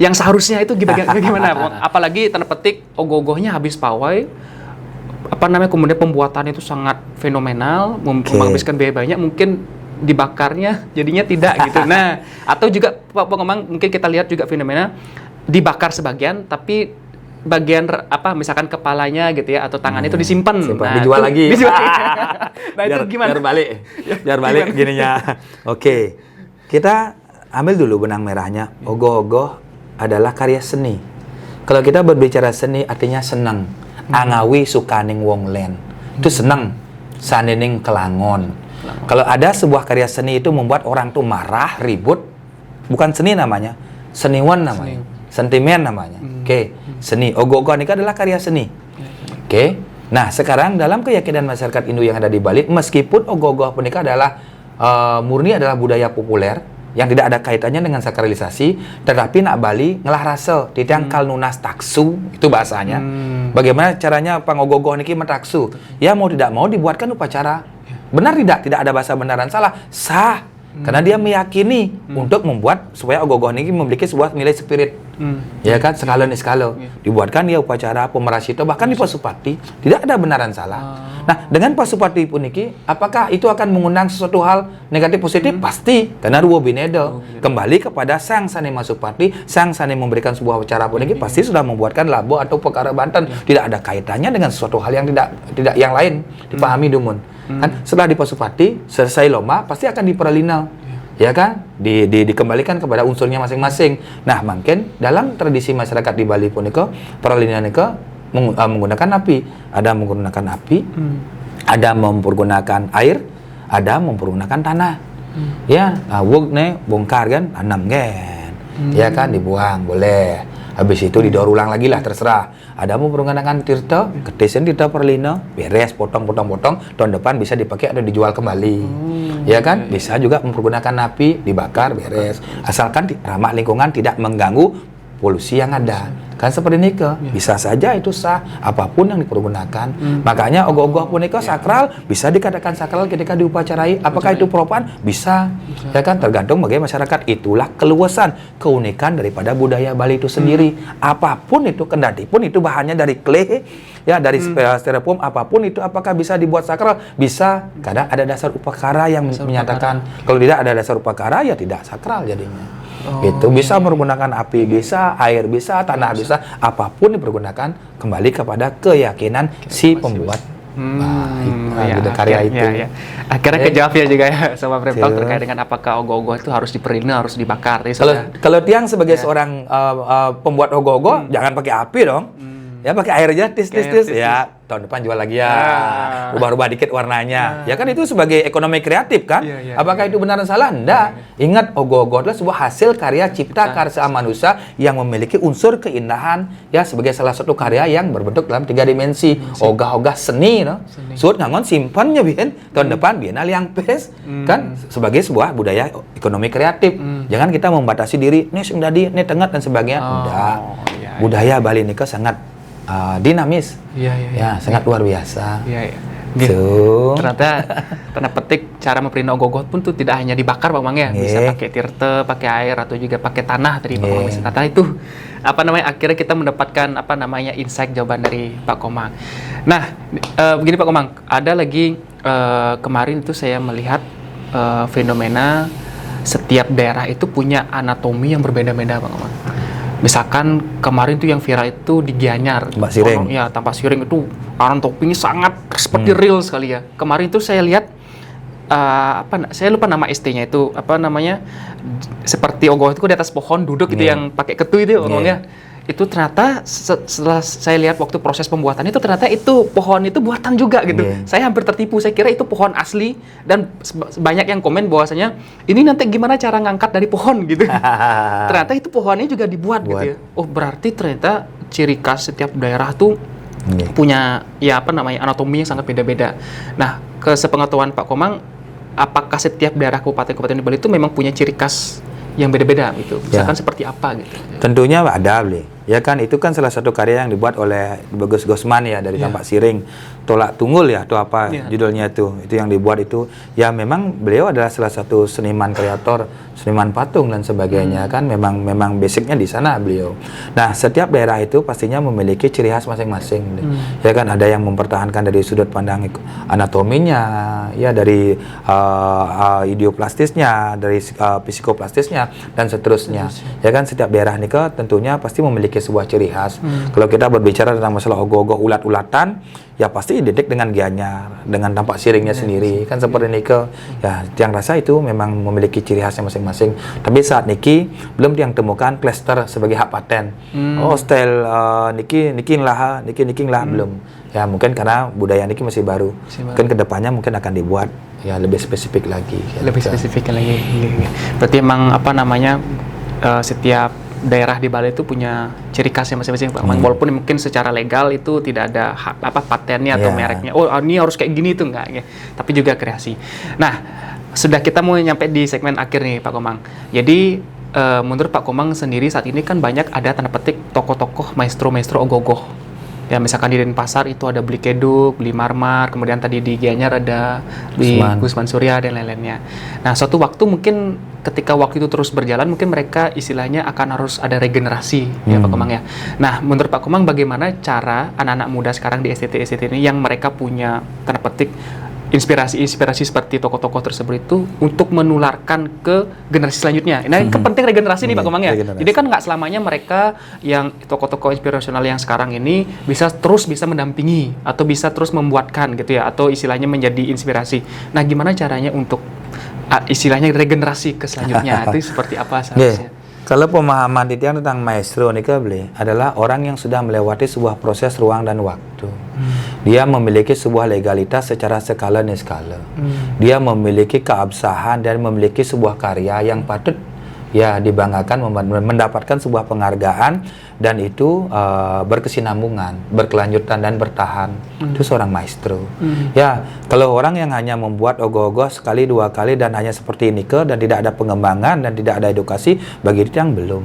yang seharusnya itu gimana? Apalagi tanda petik ogoh-ogohnya habis pawai kemudian pembuatannya itu sangat fenomenal, menghabiskan biaya banyak, mungkin dibakarnya jadinya tidak gitu. Nah, atau juga Pak Komang mungkin kita lihat juga fenomena dibakar sebagian tapi bagian misalkan kepalanya gitu ya atau tangannya itu disimpan. Nah, dijual lagi. Nah, itu gimana? Biar balik gininya. Oke. Kita ambil dulu benang merahnya. Ogoh-ogoh adalah karya seni. Kalau kita berbicara seni artinya senang. Angawi sukaning wong len. Itu senang. Sanening kelangon. Kalau ada sebuah karya seni itu membuat orang tuh marah, ribut, bukan seni namanya, seniwan namanya, sentimen namanya. Oke, seni. Ogoh-ogoh ini adalah karya seni. Oke. Nah, sekarang dalam keyakinan masyarakat Hindu yang ada di Bali, meskipun ogoh-ogoh punika adalah murni adalah budaya populer yang tidak ada kaitannya dengan sakralisasi, tetapi nak Bali ngelah rasa titiang kal nunas taksu, itu bahasanya. Bagaimana caranya pangogoh-ogoh niki mentaksu? Ya mau tidak mau dibuatkan upacara. Benar tidak? Tidak ada bahasa benar dan salah. Sah. Karena dia meyakini untuk membuat supaya ogoh-ogoh ini memiliki sebuah nilai spirit. Ya kan, skala dibuatkan dia upacara pemerasito bahkan di Pasupati tidak ada benaran salah. Nah, dengan Pasupati puniki apakah itu akan mengundang sesuatu hal negatif positif? Pasti, karena ruwo binedo kembali kepada sang sane Masupati, sang sane memberikan sebuah upacara puniki pasti sudah membuatkan labo atau perkara Banten, tidak ada kaitannya dengan sesuatu hal yang tidak yang lain. Dipahami dumun. Kan setelah di Pasupati selesai loma pasti akan di Peralina. Ya kan, dikembalikan kepada unsurnya masing-masing. Nah, mungkin dalam tradisi masyarakat di Bali punika peralihan nika menggunakan api. Ada menggunakan api, ada mempergunakan air, ada mempergunakan tanah. Ya, wog ne bongkar kan, tanam kan. Ya kan, dibuang boleh. Habis itu didaur ulang lagi lah, terserah. Ada mempergunakan tirta, ketesen tirta perlina, beres, potong, tahun depan bisa dipakai atau dijual kembali. Ya kan? Bisa juga mempergunakan api, dibakar, beres. Asalkan ramah lingkungan, tidak mengganggu polusi yang ada. Kan seperti ini bisa saja itu sah, apapun yang dipergunakan. Makanya ogoh-ogoh punika sakral, bisa dikatakan sakral ketika diupacarai. Apakah itu propan? Bisa. Ya kan, tergantung bagaimana masyarakat. Itulah keluasan, keunikan daripada budaya Bali itu sendiri. Apapun itu, kendati pun itu bahannya dari clay, ya dari styrofoam, apapun itu, apakah bisa dibuat sakral? Bisa. Kadang ada dasar upakara yang menyatakan. Kalau tidak ada dasar upakara, ya tidak sakral jadinya. Itu bisa menggunakan api, bisa air, bisa tanah, bisa apapun dipergunakan, kembali kepada keyakinan si pembuat karya itu. Ya. Akhirnya kejawab ya juga ya sama Prem Talk terkait dengan apakah ogoh-ogoh itu harus diperlina, harus dibakar. Kalau tiang sebagai seorang pembuat ogoh-ogoh jangan pakai api dong. Ya pakai air aja, tis. Ya tahun depan jual lagi ya. Rubah-rubah dikit warnanya. Ya kan itu sebagai ekonomi kreatif kan? Apakah itu benar dan salah? Enggak. Ingat ogoh-ogoh adalah sebuah hasil karya cipta karsa manusia yang memiliki unsur keindahan ya sebagai salah satu karya yang berbentuk dalam 3 dimensi. Ogah-ogah seni no. Suut ngangon simpannya bian tahun depan bian aliang pes kan sebagai sebuah budaya ekonomi kreatif. Jangan kita membatasi diri nih sing dadi nih tengat dan sebagainya. Enggak. Budaya Bali ini sangat dinamis, sangat luar biasa. Gitu. Ternyata tanda petik cara mempelihara ogoh-ogoh pun tuh tidak hanya dibakar Bang Mang ya, bisa pakai tirta, pakai air atau juga pakai tanah tadi Pak Komang. Ternyata itu akhirnya kita mendapatkan insight jawaban dari Pak Komang. Nah, begini Pak Komang, ada lagi kemarin itu saya melihat fenomena setiap daerah itu punya anatomi yang berbeda-beda Pak Komang. Misalkan kemarin tuh yang viral itu di Gianyar, Tampak Siring. Tampak Siring itu anatominya sangat seperti real sekali ya. Kemarin itu saya lihat saya lupa nama ST-nya itu seperti ogoh itu di atas pohon duduk gitu yang pakai ketu itu ngomongnya. Itu ternyata setelah saya lihat waktu proses pembuatan itu ternyata itu pohon itu buatan juga gitu. Saya hampir tertipu, saya kira itu pohon asli dan banyak yang komen bahwasanya ini nanti gimana cara ngangkat dari pohon gitu. Ternyata itu pohonnya juga dibuat gitu ya. Oh, berarti ternyata ciri khas setiap daerah tuh punya anatomi yang sangat beda-beda. Nah, sepengetahuan Pak Komang, apakah setiap daerah kabupaten di Bali itu memang punya ciri khas yang beda-beda gitu? Misalkan seperti apa gitu? Tentunya ada, Bli. Ya kan, itu kan salah satu karya yang dibuat oleh Bagus Gosman ya dari Tampak Siring. Tolak Tunggul ya, atau apa judulnya itu yang dibuat itu. Ya memang beliau adalah salah satu seniman kreator, seniman patung dan sebagainya kan. Memang basicnya di sana beliau. Nah, setiap daerah itu pastinya memiliki ciri khas masing-masing. Ya kan, ada yang mempertahankan dari sudut pandang anatominya, ya dari ideoplastisnya, dari psikoplastisnya dan seterusnya. Ya kan, setiap daerah ini tentunya pasti memiliki sebuah ciri khas. Kalau kita berbicara tentang masalah ogoh-ogoh ulat-ulatan, ya pasti identik dengan Gianyar, dengan tampak siringnya sendiri, kan seperti nike. Ya, tiang rasa itu memang memiliki ciri khasnya masing-masing. Tapi saat niki belum tiang temukan plester sebagai hak paten. Oh, style niki lah belum. Ya, mungkin karena budaya niki masih baru. Mungkin kedepannya mungkin akan dibuat ya lebih spesifik lagi. Lebih spesifik lagi. Berarti emang apa namanya setiap daerah di Bali itu punya ciri khasnya masing-masing, Pak. Walaupun mungkin secara legal itu tidak ada patennya atau mereknya. Oh, ini harus kayak gini tuh enggak ya. Tapi juga kreasi. Nah, sudah kita mau nyampe di segmen akhir nih, Pak Komang. Jadi menurut Pak Komang sendiri saat ini kan banyak ada tanda petik tokoh-tokoh maestro ogoh-ogoh. Ya, misalkan di Denpasar itu ada Beli Keduk, Beli Marmar, kemudian tadi di Gianyar ada Gusman Surya dan lain-lainnya. Nah, suatu waktu mungkin ketika waktu itu terus berjalan, mungkin mereka istilahnya akan harus ada regenerasi, ya Pak Komang ya. Nah, menurut Pak Komang bagaimana cara anak-anak muda sekarang di STT ini yang mereka punya tanda petik inspirasi seperti tokoh-tokoh tersebut itu untuk menularkan ke generasi selanjutnya. Nah, penting regenerasi nih Pak Komang ya. Jadi kan nggak selamanya mereka yang tokoh-tokoh inspirasional yang sekarang ini bisa mendampingi atau bisa terus membuatkan gitu ya, atau istilahnya menjadi inspirasi. Nah, gimana caranya untuk istilahnya regenerasi ke selanjutnya? Itu seperti apa seharusnya? Kalau pemahaman Titian tentang maestro nika adalah orang yang sudah melewati sebuah proses ruang dan waktu. Dia memiliki sebuah legalitas secara skala niskala. Dia memiliki keabsahan dan memiliki sebuah karya yang patut ya dibanggakan, mendapatkan sebuah penghargaan, dan itu berkesinambungan, berkelanjutan dan bertahan. Itu seorang maestro. Ya, kalau orang yang hanya membuat ogoh-ogoh sekali dua kali dan hanya seperti nike dan tidak ada pengembangan dan tidak ada edukasi, bagi dia yang belum.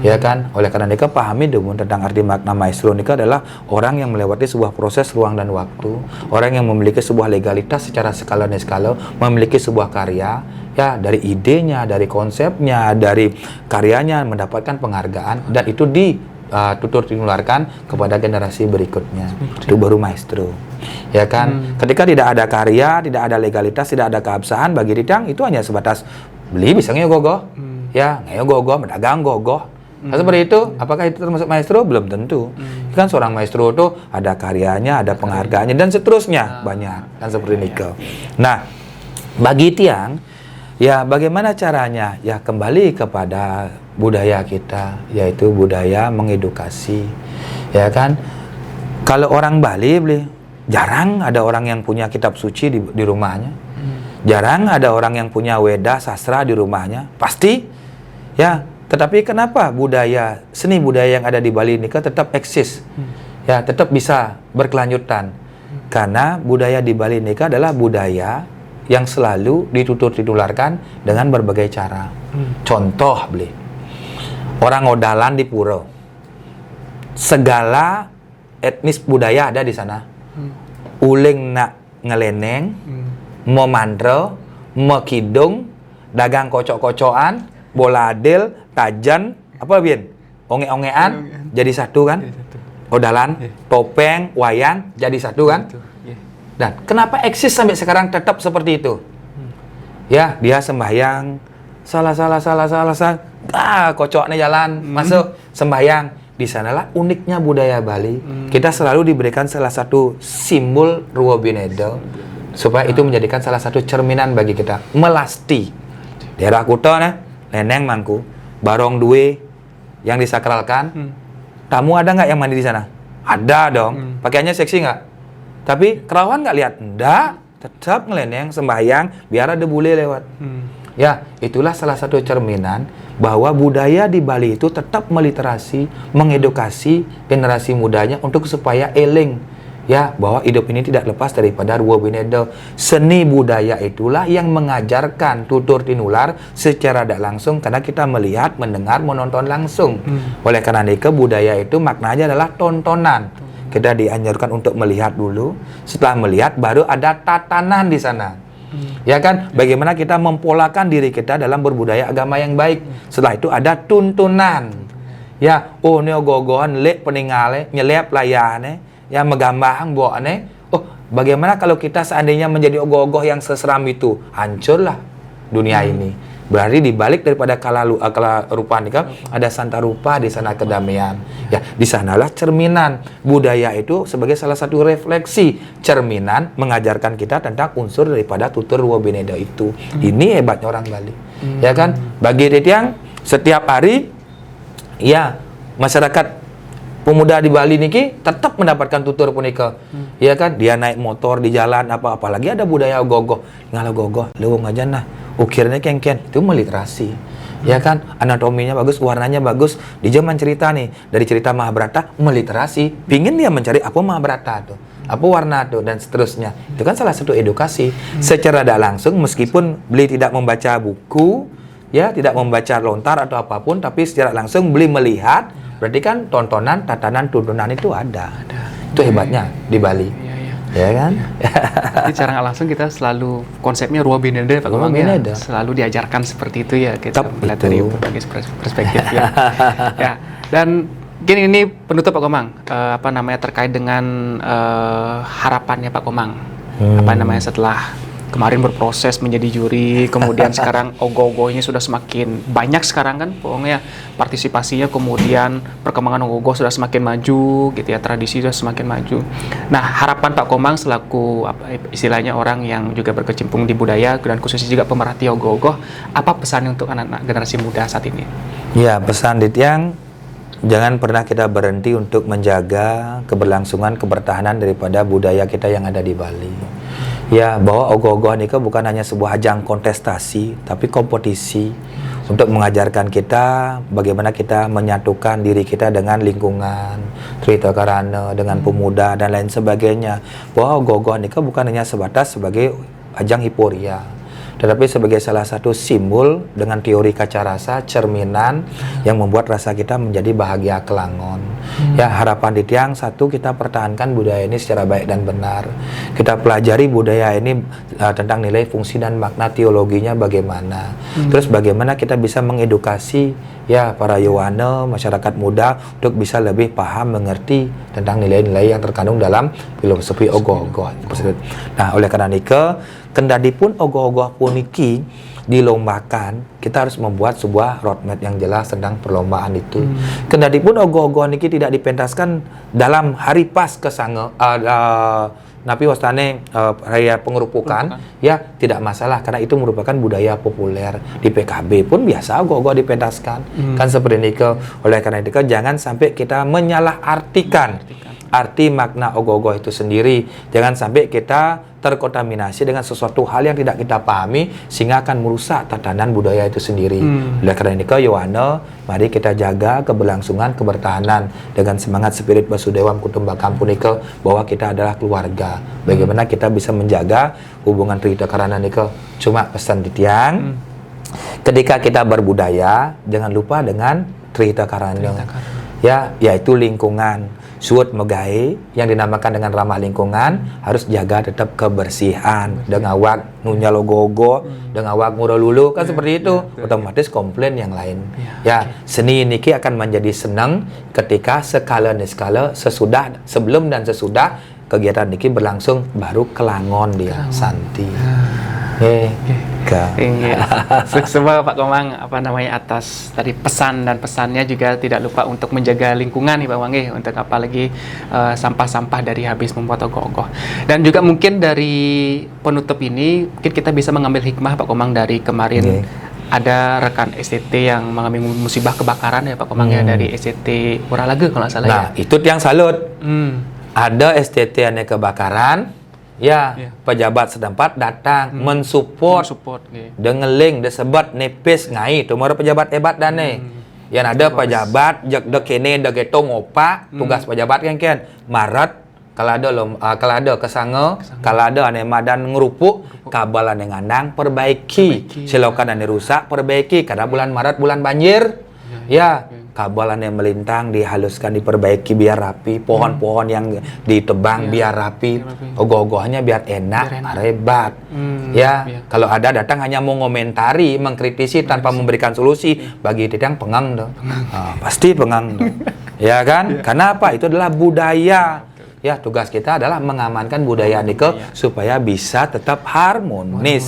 Ya kan? Oleh karena nike pahami dulu tentang arti makna maestro nike adalah orang yang melewati sebuah proses ruang dan waktu, orang yang memiliki sebuah legalitas secara skala niskala, memiliki sebuah karya, ya dari idenya, dari konsepnya, dari karyanya mendapatkan penghargaan, dan itu ditutur dinularkan kepada generasi berikutnya. Itu baru maestro. Ya kan? Ketika tidak ada karya, tidak ada legalitas, tidak ada keabsahan, bagi Ditang itu hanya sebatas beli bisa ngeyogoh, ya ngeyogoh, berdagang gogoh. Nah, seperti itu, apakah itu termasuk maestro? Belum tentu. Kan seorang maestro itu ada karyanya, ada penghargaannya, dan seterusnya banyak. Kan seperti nikel. Nah, bagi Tiang, ya bagaimana caranya? Ya kembali kepada budaya kita, yaitu budaya mengedukasi. Ya kan? Kalau orang Bali, jarang ada orang yang punya kitab suci di rumahnya. Jarang ada orang yang punya Weda sastra di rumahnya. Pasti. Ya, tetapi kenapa seni budaya yang ada di Bali ini tetap eksis? Ya, tetap bisa berkelanjutan. Karena budaya di Bali ini adalah budaya yang selalu ditutur-ditularkan dengan berbagai cara. Contoh, orang Odalan di Puro. Segala etnis budaya ada di sana. Uling nak ngeleneng, mau mandro, mau kidung, dagang kocok-kocokan, bola adil, tajan, apa Bin? Onge-ongean, jadi satu kan? Odalan, topeng, wayang, jadi satu kan? Dan kenapa eksis sampai sekarang tetap seperti itu? Ya, dia sembahyang, salah, kocoknya jalan, masuk, sembahyang. Di sanalah uniknya budaya Bali. Kita selalu diberikan salah satu simbol Ruwo Binedo, supaya itu menjadikan salah satu cerminan bagi kita. Melasti. Daerah Kuto, Neneng Mangku, Barong Due, yang disakralkan. Tamu ada nggak yang mandi di sana? Ada dong. Pakaiannya seksi nggak? Tapi kerawan nggak lihat? Nggak, tetap ngeleneng, sembahyang, biar ada bule lewat. Ya, itulah salah satu cerminan bahwa budaya di Bali itu tetap meliterasi, mengedukasi generasi mudanya untuk supaya eling, ya, bahwa hidup ini tidak lepas daripada Ruwo Binedo. Seni budaya itulah yang mengajarkan tutur tinular secara tidak langsung, karena kita melihat, mendengar, menonton langsung. Oleh karena itu budaya itu maknanya adalah tontonan. Kita dianjurkan untuk melihat dulu, setelah melihat baru ada tatanan di sana. Ya kan, bagaimana kita mempolakan diri kita dalam berbudaya agama yang baik. Setelah itu ada tuntunan. Ya, oh ini ogoh-ogohan lek peningale, nyelep layane, ya megambahang buane. Oh, bagaimana kalau kita seandainya menjadi ogoh-ogoh yang seseram itu? Hancurlah dunia ini. Berarti di balik daripada kala rupa nikah ada santa rupa, di sana kedamaian. Ya, di sanalah cerminan budaya itu sebagai salah satu refleksi cerminan mengajarkan kita tentang unsur daripada tutur Ruwa Beneda itu. Ini hebatnya orang Bali. Ya kan? Bagi Titiang setiap hari ya masyarakat pemuda di Bali niki tetap mendapatkan tutur punika. Ya kan, dia naik motor di jalan apalagi ada budaya ogoh-ogoh. Ngalah ogoh-ogoh leuweung aja nah. Ukirnya kengken itu meliterasi. Ya kan, anatominya bagus, warnanya bagus. Di zaman cerita nih, dari cerita Mahabharata meliterasi, pingin dia mencari apa Mahabharata tuh. Apa warna tuh dan seterusnya. Itu kan salah satu edukasi. Secara tidak langsung meskipun beliau tidak membaca buku, ya, tidak membaca lontar atau apapun, tapi secara langsung beliau melihat. Berarti kan tontonan, tatanan, tuntunan itu ada. Itu hebatnya di Bali. Ya kan? Jadi secara nggak langsung kita selalu konsepnya Ruwa Beneda Pak Komang ya. Selalu diajarkan seperti itu ya. Kita melihat dari berbagai perspektif ya. Ya. Dan mungkin ini penutup Pak Komang. Terkait dengan harapannya Pak Komang. Setelah kemarin berproses menjadi juri, kemudian sekarang ogoh-ogohnya sudah semakin banyak sekarang kan, pokoknya partisipasinya, kemudian perkembangan ogoh-ogoh sudah semakin maju, gitu ya, tradisi sudah semakin maju. Nah, harapan Pak Komang selaku istilahnya orang yang juga berkecimpung di budaya dan khususnya juga pemerhati ogoh-ogoh, apa pesannya untuk anak-anak generasi muda saat ini? Ya, pesan Ditiang, jangan pernah kita berhenti untuk menjaga keberlangsungan, kebertahanan daripada budaya kita yang ada di Bali. Ya, bahwa ogoh-ogoh ini bukan hanya sebuah ajang kontestasi, tapi kompetisi untuk mengajarkan kita bagaimana kita menyatukan diri kita dengan lingkungan, Trita Karana, dengan pemuda, dan lain sebagainya. Bahwa ogoh-ogoh ini bukan hanya sebatas sebagai ajang hiporia, tetapi sebagai salah satu simbol dengan teori kaca rasa, cerminan yang membuat rasa kita menjadi bahagia kelangon. Ya, harapan Ditiang satu, kita pertahankan budaya ini secara baik dan benar. Kita pelajari budaya ini tentang nilai, fungsi, dan makna teologinya bagaimana. Terus bagaimana kita bisa mengedukasi ya para Yowana, masyarakat muda untuk bisa lebih paham, mengerti tentang nilai-nilai yang terkandung dalam filosofi ogoh-ogoh. Nah, oleh karena itu, kendati pun ogoh-ogoh puniki dilombakan, kita harus membuat sebuah roadmap yang jelas tentang perlombaan itu. Kendati pun ogoh-ogoh niki tidak dipentaskan dalam hari pas kesange napi wastane raya pengerupukan, ya tidak masalah karena itu merupakan budaya populer. Di PKB pun biasa ogoh-ogoh dipentaskan. Kan seperti ini. Oleh karena itu jangan sampai kita menyalahartikan arti makna ogoh-ogoh itu sendiri. Jangan sampai kita terkontaminasi dengan sesuatu hal yang tidak kita pahami sehingga akan merusak tatanan budaya itu sendiri. Oleh karena itu, Yohana, mari kita jaga keberlangsungan, kebertahanan dengan semangat spirit Basudewam Kutumbakam punika bahwa kita adalah keluarga. Bagaimana kita bisa menjaga hubungan Trita Karana nika. Cuma pesan Ditiang, ketika kita berbudaya, jangan lupa dengan Trita Karana. Ya, yaitu lingkungan. Suut megai yang dinamakan dengan ramah lingkungan harus jaga tetap kebersihan. Dengan wak nunya logo-logo, dengan wak muralulu kan seperti itu. Otomatis komplain yang lain. Ya, seni niki akan menjadi senang ketika skala sesudah, sebelum dan sesudah kegiatan niki berlangsung baru kelangon dia santi. Semua Pak Komang atas tadi pesan dan pesannya, juga tidak lupa untuk menjaga lingkungan nih Pak Komang, untuk apalagi sampah-sampah dari habis membuat ogoh-ogoh. Dan juga mungkin dari penutup ini mungkin kita bisa mengambil hikmah Pak Komang dari kemarin. Ada rekan STT yang mengalami musibah kebakaran ya Pak Komang ya, dari STT Puralaga kalau nggak salah. Nah, itu yang salut. Ada STT yang kebakaran. Ya, pejabat setempat datang mensupport dengan link disebut nepis ngai tu mara pejabat hebat dan yang ada pejabat jak de kene de getong opa tugas pejabat kan marat kalau ada kesange kalau ada ane madan ngerupuk kabal ane ngandang perbaiki selokan ane rusak perbaiki karena bulan Maret bulan banjir kabel yang melintang dihaluskan, diperbaiki biar rapi, pohon-pohon yang ditebang biar rapi, ogoh-ogohnya biar enak, rebat. Kalau ada datang hanya mau ngomentari, mengkritisi tanpa memberikan solusi, bagi Ditiang pengang dong. Pasti pengang dong. Ya kan? Karena apa? Itu adalah budaya. Ya, tugas kita adalah mengamankan budaya nike supaya bisa tetap harmonis.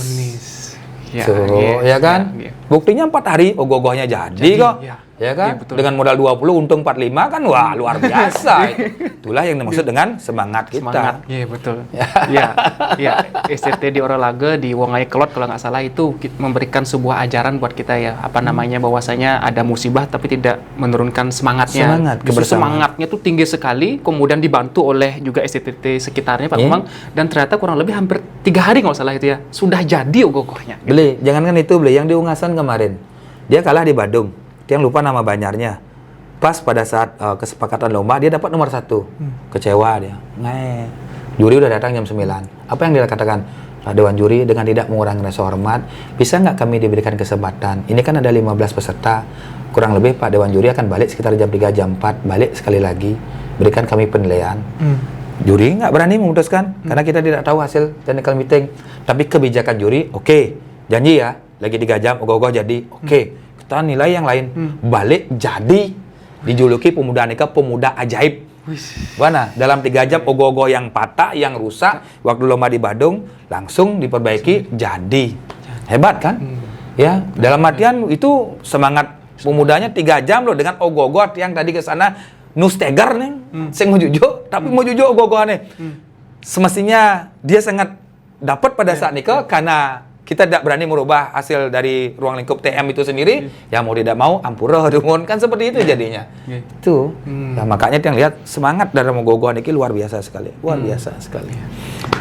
Ya, So, iya, ya kan? iya, iya. Buktinya 4 hari ogoh-ogohnya jadi kok. iya. Ya kan? Iya, betul. Dengan modal 20 untung 45 kan wah luar biasa itu. Itulah yang dimaksud dengan semangat kita. Semangat, iya betul. Iya, iya. STT di Orolaga di Wongai Kelot kalau nggak salah itu memberikan sebuah ajaran buat kita ya, apa namanya bahwasanya ada musibah tapi tidak menurunkan semangatnya. Semangat, Justru kebersamaan. semangatnya tuh tinggi sekali, kemudian dibantu oleh juga STT sekitarnya Pak Iya. Komang dan ternyata kurang lebih hampir 3 hari kalau salah itu ya sudah jadi ogoh-ogohnya. Beli, jangankan itu beli yang di Ungasan kemarin. Dia kalah di Badung. Dia lupa nama Banyarnya. Pas pada saat kesepakatan lomba dia dapat nomor 1. Kecewa dia. Nge. Juri udah datang jam 9. Apa yang dia katakan? Dewan juri dengan tidak mengurangi rasa hormat, bisa nggak kami diberikan kesempatan? Ini kan ada 15 peserta. Kurang lebih Pak Dewan juri akan balik sekitar jam 3, jam 4. Balik sekali lagi. Berikan kami penilaian. Juri nggak berani memutuskan karena kita tidak tahu hasil technical meeting. Tapi kebijakan juri, oke, janji ya, lagi 3 jam, ogoh-ogoh jadi, oke. Kita nilai yang lain, balik jadi, dijuluki pemuda nikah, pemuda ajaib. Mana? Dalam 3 jam ogoh-ogoh yang patah, yang rusak, waktu lomba di Badung langsung diperbaiki, jadi. Hebat kan? Ya, dalam artian itu semangat pemudanya 3 jam loh dengan ogoh-ogoh yang tadi ke sana nustegar nih, sing mau jujur, tapi mau jujur ogoh-ogohannya. Semestinya dia sangat dapat pada saat nikah karena kita tidak berani merubah hasil dari ruang lingkup TM itu sendiri, ya mau tidak mau ampura dungun kan seperti itu jadinya. Itu. Ya makanya yang lihat semangat dalam ogoh-ogohan ini luar biasa sekali. Luar biasa sekali.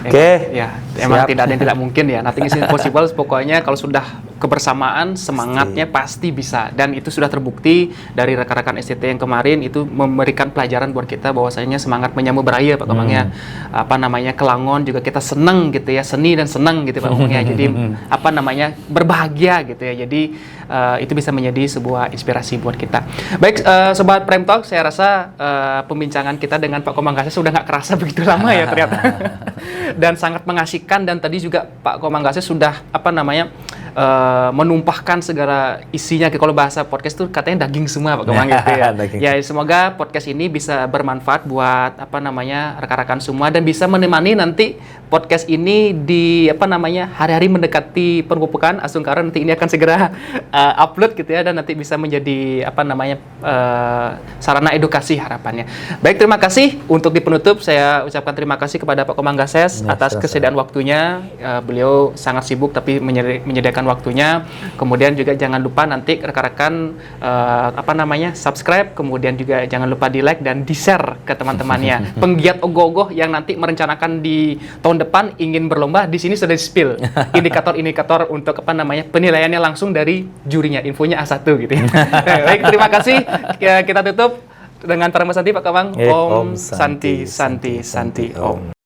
Oke. Ya, emang Siap. tidak ada yang tidak mungkin ya. Nothing is impossible. Pokoknya kalau sudah kebersamaan, semangatnya pasti bisa. Dan itu sudah terbukti dari rekan-rekan STT yang kemarin itu memberikan pelajaran buat kita bahwasanya semangat menyambut beraya Pak Komang ya. Apa namanya Kelangon juga kita seneng gitu ya, seni dan seneng gitu Pak Komang ya. Jadi apa namanya berbahagia gitu ya. Jadi itu bisa menjadi sebuah inspirasi buat kita. Baik, sobat Prime Talk, saya rasa pembincangan kita dengan Pak Komang Gases sudah nggak kerasa begitu lama ya ternyata. Dan sangat mengasihkan dan tadi juga Pak Komang Gases sudah apa namanya menumpahkan segala isinya. Kalau bahasa podcast tuh katanya daging semua Pak Komang gitu ya. Ya semoga podcast ini bisa bermanfaat buat apa namanya rekan-rekan semua dan bisa menemani nanti podcast ini di apa namanya hari-hari mendekati pengupukan Asungkara. Nanti ini akan segera upload gitu ya dan nanti bisa menjadi apa namanya sarana edukasi harapannya. Baik, terima kasih. Untuk di penutup saya ucapkan terima kasih kepada Pak Komang Gases atas kesediaan waktunya. Beliau sangat sibuk tapi menyediakan waktunya. Kemudian juga jangan lupa nanti rekan-rekan apa namanya subscribe, kemudian juga jangan lupa di like dan di share ke teman-temannya. Penggiat ogoh-ogoh yang nanti merencanakan di tahun depan ingin berlomba, di sini sudah di-spill indikator-indikator untuk apa namanya penilaiannya langsung dari jurinya, infonya A1 gitu ya. Baik, terima kasih. Kita tutup dengan Paramasanti Pak Komang. Om Santi Santi Santi Om.